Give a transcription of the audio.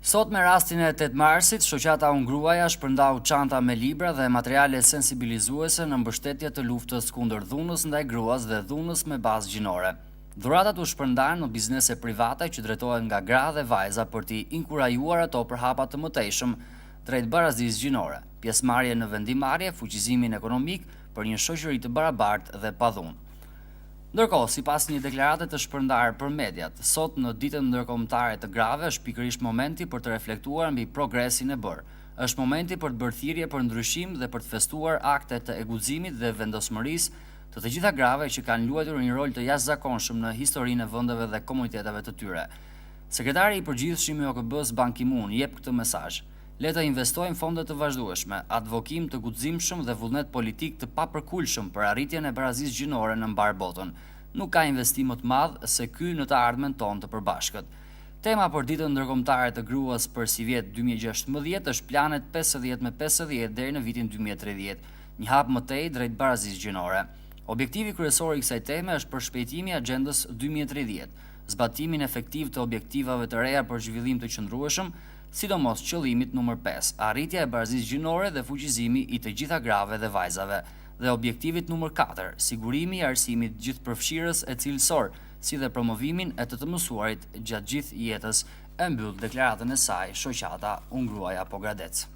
Sot me rastin e 8 marsit, shoqata Unë Gruaja shpërndau çanta me libra dhe materiale sensibilizuese në mbështetje të luftës kundër dhunës ndaj gruas dhe dhunës me bazë gjinore. Dhuratat u shpërndanë në biznese private që drejtohen nga gra dhe vajza për t'i inkurajuar ato për hapa të mëtejshëm drejt barazisë gjinore, pjesëmarrje në vendimarrje, fuqizimin ekonomik për një shoqëri të barabartë dhe pa dhunë. Ndërkohë, sipas një deklarate të shpërndarë për mediat, sot në ditën ndërkombëtare të grave është pikërisht momenti për të reflektuar mbi progresin e bërë. Është momenti për të bërë thirrje për ndryshim dhe për të festuar akte të eguximit dhe vendosmërisë të gjitha grave që kanë luajtur një rol të jashtëzakonshëm në historinë e vendeve dhe komuniteteve të tyre. Sekretari i përgjithshëm i OKB-s Ban Ki-moon jep këtë mesazh. Le të investojmë fonde të vazhdueshme, advokim të guximshëm dhe vullnet politik të papërkullshëm për arritjen e barazisë gjinore në mbar botën. Nuk ka investim më të madh se ky në të ardhmen tonë të përbashkët. Tema për ditën ndërkombëtare të gruas për si vjet 2016 është planet 50-50 deri në vitin 2030, një hap më tej drejt barazisë gjinore. Objektivi kryesor i kësaj teme është përshpejtimi i Agjendës 2030, zbatimin efektiv të objektivave të reja për zhvillim të qëndrueshëm, sidomos qëllimit numër 5, arritja e barazisë gjinore dhe fuqizimi i të gjitha grave dhe vajzave, dhe objektivit numër 4, sigurimi i arsimit gjithëpërfshirës e cilësor, si dhe promovimin e të mësuarit gjatë gjithë jetës, e mbyll deklaratën e saj shoqata Unë Gruaja Po Gradec.